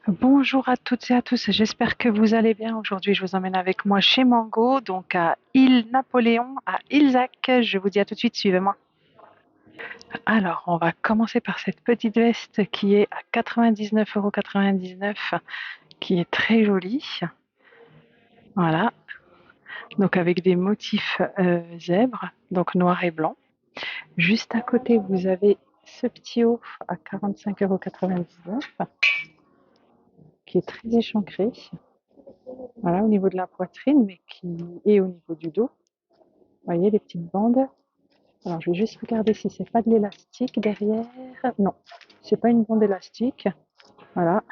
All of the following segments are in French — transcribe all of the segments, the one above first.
Bonjour à toutes et à tous, j'espère que vous allez bien. Aujourd'hui, je vous emmène avec moi chez Mango, donc à île Napoléon, à Ilzac. Je vous dis à tout de suite, suivez-moi. Alors, on va commencer par cette petite veste qui est à 99,99 €, qui est très jolie. Voilà, donc avec des motifs zèbres, donc noir et blanc. Juste à côté, vous avez ce petit haut à 45,99 € qui est très échancré. Voilà, au niveau de la poitrine, mais qui est au niveau du dos. Vous voyez les petites bandes. Alors, je vais juste regarder si c'est pas de l'élastique derrière. Non, c'est pas une bande élastique. Voilà.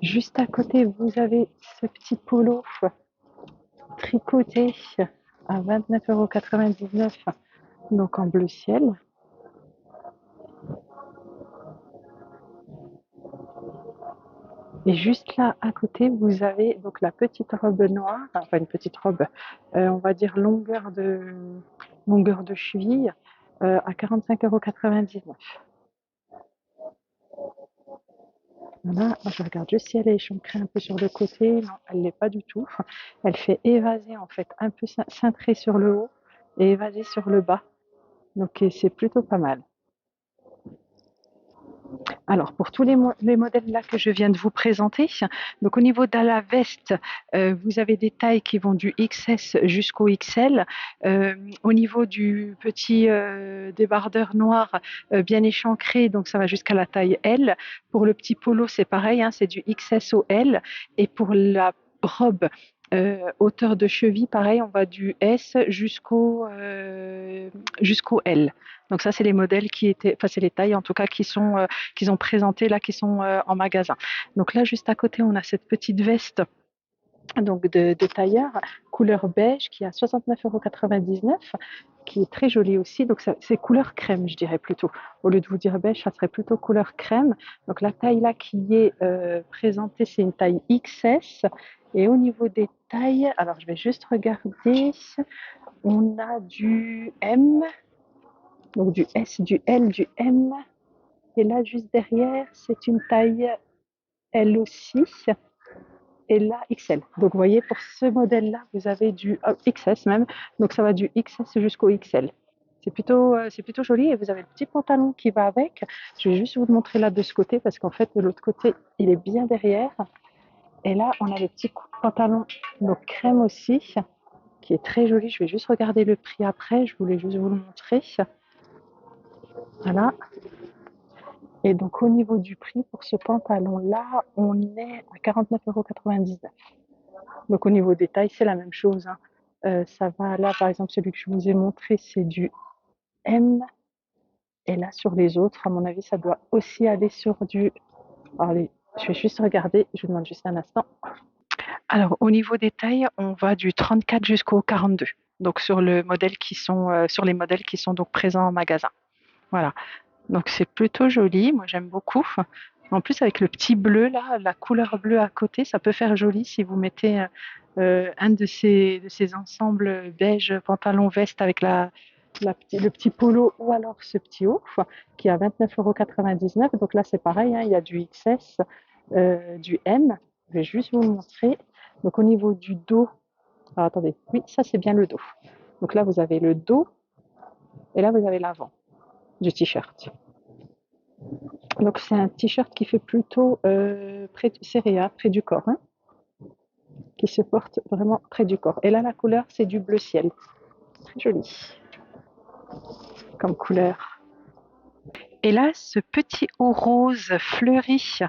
Juste à côté, vous avez ce petit polo tricoté à 29,99 €, donc en bleu ciel. Et juste là à côté, vous avez donc la petite robe noire, enfin une petite robe, on va dire longueur de cheville, à 45,99 €. Voilà, je regarde juste si elle est échancrée un peu sur le côté. Non, elle l'est pas du tout. Elle fait évaser en fait, un peu cintrée sur le haut et évasée sur le bas. Donc c'est plutôt pas mal. Alors, pour tous les modèles là que je viens de vous présenter, donc au niveau de la veste, vous avez des tailles qui vont du XS jusqu'au XL. Au niveau du petit débardeur noir bien échancré, donc ça va jusqu'à la taille L. Pour le petit polo, c'est pareil, hein, c'est du XS au L. Et pour la robe hauteur de cheville, pareil, on va du S jusqu'au L. Donc ça, c'est les modèles qui étaient, enfin c'est les tailles en tout cas qui sont qu'ils ont présenté là, qui sont en magasin. Donc là, juste à côté, on a cette petite veste donc de tailleur couleur beige qui est à 69,99 € qui est très jolie aussi. Donc c'est couleur crème, je dirais plutôt. Au lieu de vous dire beige, ça serait plutôt couleur crème. Donc la taille là qui est présentée, c'est une taille XS. Et au niveau des tailles, alors je vais juste regarder, on a du M, donc du S, du L, du M. Et là, juste derrière, c'est une taille L aussi. Et là, XL. Donc, vous voyez, pour ce modèle-là, vous avez du XS même. Donc, ça va du XS jusqu'au XL. C'est plutôt joli et vous avez le petit pantalon qui va avec. Je vais juste vous le montrer là de ce côté parce qu'en fait, de l'autre côté, il est bien derrière. Et là, on a le petit pantalon donc crème aussi qui est très joli. Je vais juste regarder le prix après. Je voulais juste vous le montrer. Voilà. Et donc, au niveau du prix, pour ce pantalon-là, on est à 49,99 €. Donc, au niveau des tailles, c'est la même chose, hein. Ça va là, par exemple, celui que je vous ai montré, c'est du M. Et là, sur les autres, à mon avis, ça doit aussi aller sur du. Allez, je vais juste regarder, je vous demande juste un instant. Alors, au niveau des tailles, on va du 34 jusqu'au 42. Donc, sur les modèles qui sont donc présents en magasin. Voilà. Donc c'est plutôt joli, moi j'aime beaucoup. En plus avec le petit bleu là, la couleur bleue à côté, ça peut faire joli si vous mettez un de ces ensembles beige pantalon veste avec le petit polo ou alors ce petit haut qui est à 29,99 €. Donc là c'est pareil, hein, il y a du XS, du M. Je vais juste vous montrer. Donc au niveau du dos, alors attendez, oui ça c'est bien le dos. Donc là vous avez le dos et là vous avez l'avant du t-shirt. Donc c'est un t-shirt qui fait plutôt serré, hein, près du corps, hein, qui se porte vraiment près du corps. Et là la couleur c'est du bleu ciel, très joli comme couleur. Et là ce petit haut rose fleuri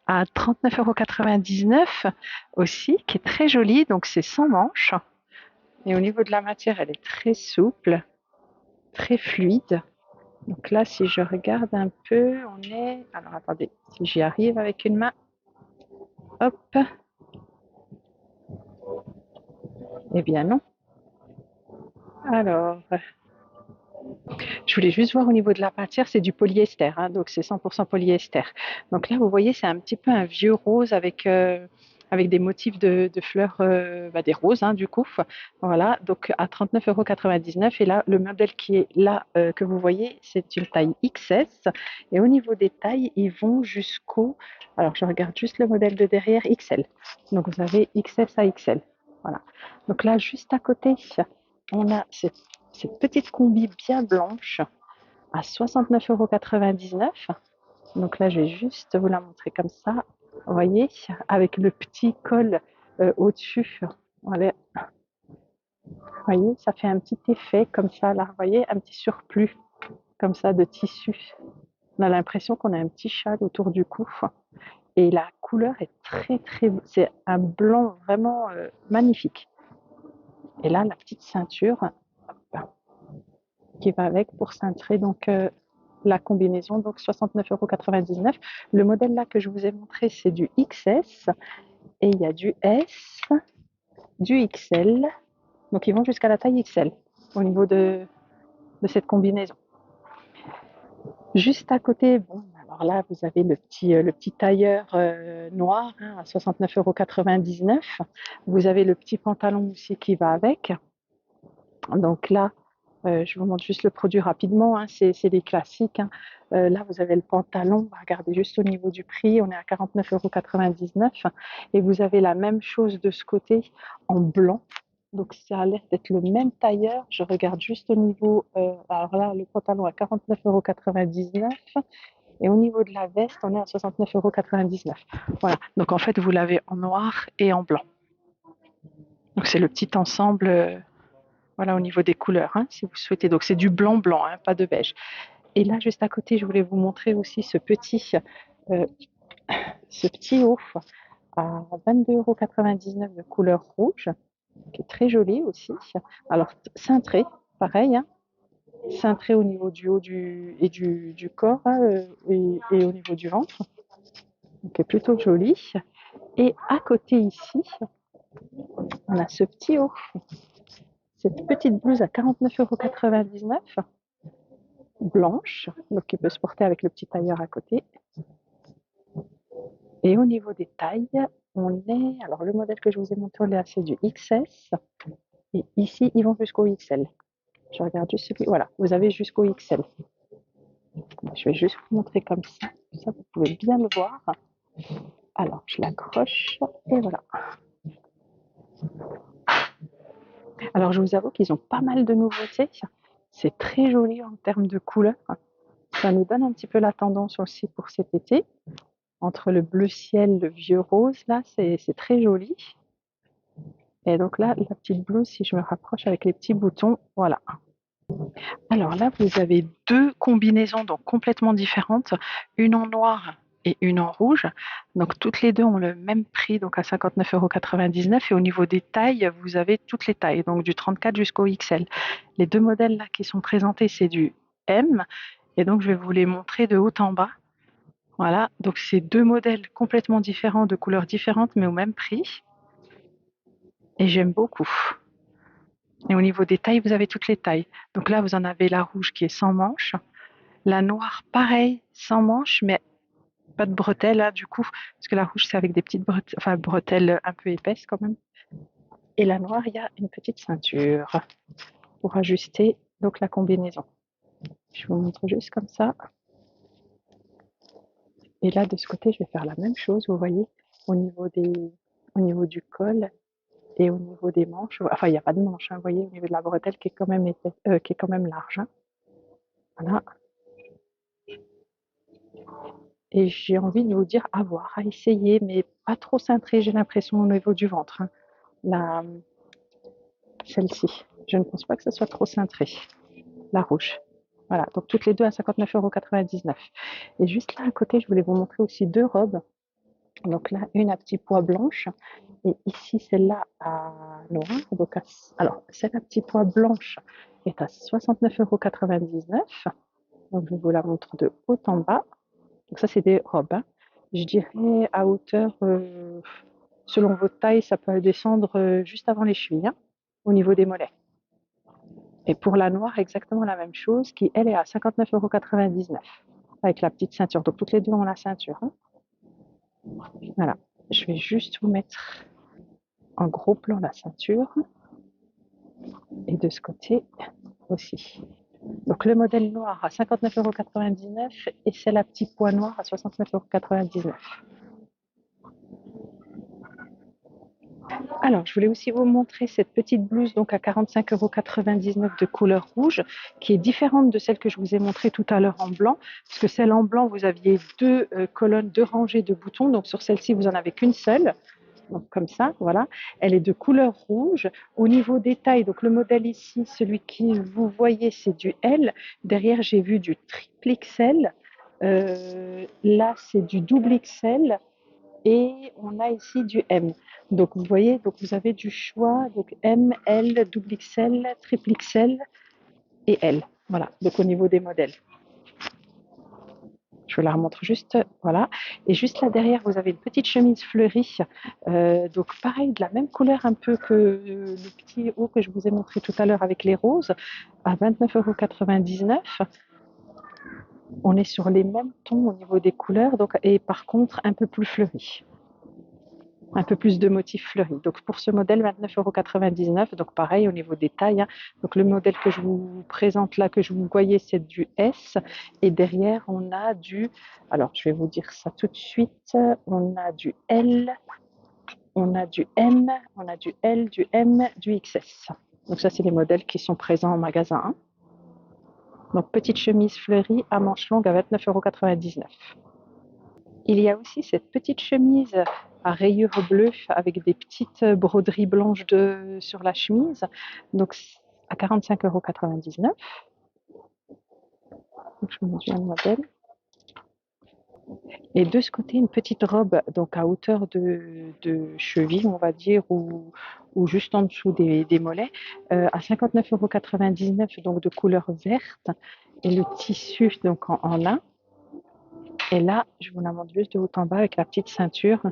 à 39,99 € aussi, qui est très joli, donc c'est sans manches. Et au niveau de la matière, elle est très souple, très fluide. Donc là, si je regarde un peu, on est. Alors attendez, si j'y arrive avec une main, hop, eh bien non. Alors, je voulais juste voir au niveau de la matière, c'est du polyester, hein, donc c'est 100% polyester. Donc là, vous voyez, c'est un petit peu un vieux rose avec avec des motifs de fleurs, des roses, hein, du coup. Voilà, donc à 39,99 €. Et là, le modèle qui est là, que vous voyez, c'est une taille XS. Et au niveau des tailles, ils vont jusqu'au, alors je regarde juste le modèle de derrière, XL. Donc vous avez XS à XL. Voilà. Donc là, juste à côté, on a cette petite combi bien blanche à 69,99 €. Donc là, je vais juste vous la montrer comme ça. Vous voyez, avec le petit col au-dessus. Voilà. Vous voyez, ça fait un petit effet comme ça, là. Vous voyez, un petit surplus comme ça de tissu. On a l'impression qu'on a un petit châle autour du cou. Et la couleur est très, très... C'est un blanc vraiment magnifique. Et là, la petite ceinture qui va avec pour cintrer donc la combinaison, donc 69,99 €. Le modèle là que je vous ai montré, c'est du XS et il y a du S, du XL. Donc ils vont jusqu'à la taille XL au niveau de cette combinaison. Juste à côté, bon, alors là, vous avez le petit tailleur noir, hein, à 69,99 €. Vous avez le petit pantalon aussi qui va avec. Donc là, je vous montre juste le produit rapidement, hein, c'est des classiques, hein. Là, vous avez le pantalon, regardez juste au niveau du prix, on est à 49,99 € et vous avez la même chose de ce côté en blanc. Donc ça a l'air d'être le même tailleur. Je regarde juste au niveau, alors là, le pantalon à 49,99 € et au niveau de la veste, on est à 69,99 €. Voilà, donc en fait, vous l'avez en noir et en blanc. Donc c'est le petit ensemble. Voilà, au niveau des couleurs, hein, si vous souhaitez. Donc c'est du blanc-blanc, hein, pas de beige. Et là, juste à côté, je voulais vous montrer aussi euh, ce petit haut à 22,99 € de couleur rouge, qui est très joli aussi. Alors, cintré, pareil, hein, cintré au niveau du haut du corps, hein, et au niveau du ventre. Donc, est plutôt joli. Et à côté ici, on a ce petit haut, cette petite blouse à 49,99 € blanche, donc qui peut se porter avec le petit tailleur à côté. Et au niveau des tailles, on est, alors le modèle que je vous ai montré là, c'est du XS. Et ici, ils vont jusqu'au XL. Je regarde juste celui, voilà, vous avez jusqu'au XL. Je vais juste vous montrer comme ça vous pouvez bien le voir. Alors, je l'accroche et voilà. Alors, je vous avoue qu'ils ont pas mal de nouveautés. C'est très joli en termes de couleurs. Ça nous donne un petit peu la tendance aussi pour cet été. Entre le bleu ciel, le vieux rose, là, c'est très joli. Et donc là, la petite blouse, si je me rapproche avec les petits boutons, voilà. Alors là, vous avez deux combinaisons donc complètement différentes, une en noir et une en rouge. Donc toutes les deux ont le même prix, donc à 59,99 € et au niveau des tailles, vous avez toutes les tailles, donc du 34 jusqu'au XL. Les deux modèles là qui sont présentés, c'est du M et donc je vais vous les montrer de haut en bas. Voilà, donc c'est deux modèles complètement différents, de couleurs différentes mais au même prix et j'aime beaucoup. Et au niveau des tailles, vous avez toutes les tailles. Donc là, vous en avez la rouge qui est sans manches. La noire, pareil, sans manches, mais pas de bretelles, là, du coup, parce que la rouge, c'est avec des petites bretelles, enfin, bretelles un peu épaisses quand même. Et la noire, il y a une petite ceinture pour ajuster donc la combinaison. Je vous montre juste comme ça. Et là, de ce côté, je vais faire la même chose, vous voyez, au niveau du col et au niveau des manches. Enfin, il n'y a pas de manches, hein, vous voyez, au niveau de la bretelle qui est quand même, qui est quand même large. Hein. Voilà. Et j'ai envie de vous dire à voir, à essayer, mais pas trop cintré, j'ai l'impression, au niveau du ventre. Hein. La, celle-ci, je ne pense pas que ce soit trop cintré. La rouge. Voilà, donc toutes les deux à 59,99 €. Et juste là à côté, je voulais vous montrer aussi deux robes. Donc là, une à petits pois blanche et ici celle-là à noir. Donc alors, celle à petits pois blanche est à 69,99 €. Donc je vous la montre de haut en bas. Donc ça, c'est des robes. Hein. Je dirais à hauteur, selon votre taille, ça peut descendre juste avant les chevilles, hein, au niveau des mollets. Et pour la noire, exactement la même chose, qui elle est à 59,99 € avec la petite ceinture. Donc toutes les deux ont la ceinture. Hein. Voilà. Je vais juste vous mettre en gros plan la ceinture et de ce côté aussi. Donc le modèle noir à 59,99 € et celle à petit pois noir à 69,99 €. Alors, je voulais aussi vous montrer cette petite blouse donc à 45,99 € de couleur rouge, qui est différente de celle que je vous ai montrée tout à l'heure en blanc, parce que celle en blanc, vous aviez deux colonnes, deux rangées de boutons, donc sur celle-ci, vous en avez qu'une seule. Donc comme ça, voilà. Elle est de couleur rouge. Au niveau des tailles, donc le modèle ici, celui que vous voyez, c'est du L. Derrière, j'ai vu du triple XL. Là, c'est du double XL. Et on a ici du M. Donc vous voyez, donc vous avez du choix, donc M, L, double XL, triple XL et L. Voilà, donc au niveau des modèles. Je vous la remontre juste, voilà. Et juste là derrière, vous avez une petite chemise fleurie. Donc pareil, de la même couleur un peu que le petit haut que je vous ai montré tout à l'heure avec les roses, à 29,99 €. On est sur les mêmes tons au niveau des couleurs, donc, et par contre un peu plus fleuri. Un peu plus de motifs fleuris. Donc pour ce modèle, 29,99 €. Donc pareil au niveau des tailles. Donc le modèle que je vous présente là, que je vous voyez, c'est du S. Et derrière, on a du... Alors je vais vous dire ça tout de suite. On a du L, on a du M, on a du L, du M, du XS. Donc ça, c'est les modèles qui sont présents en magasin. Donc petite chemise fleurie à manches longues à 29,99 €. Il y a aussi cette petite chemise à rayures bleues avec des petites broderies blanches sur la chemise, donc à 45,99 €. Donc je vous montre bien le modèle. Et de ce côté, une petite robe donc à hauteur de cheville, on va dire, ou juste en dessous des mollets, à 59,99 €, donc de couleur verte. Et le tissu donc en lin. Et là, je vous la montre juste de haut en bas avec la petite ceinture.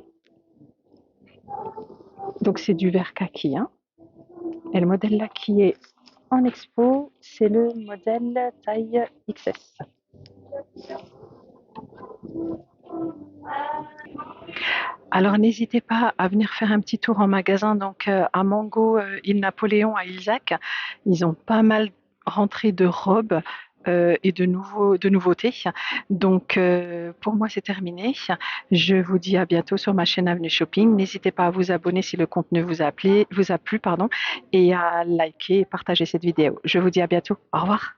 Donc c'est du vert kaki, hein. Et le modèle là qui est en expo, c'est le modèle taille XS. Alors n'hésitez pas à venir faire un petit tour en magasin, donc à Mango, île Napoléon, à Ilzac. Ils ont pas mal rentré de robes et de nouveautés. Donc pour moi c'est terminé. Je vous dis à bientôt sur ma chaîne Avenue Shopping. N'hésitez pas à vous abonner si le contenu vous a plu, pardon, et à liker et partager cette vidéo. Je vous dis à bientôt. Au revoir.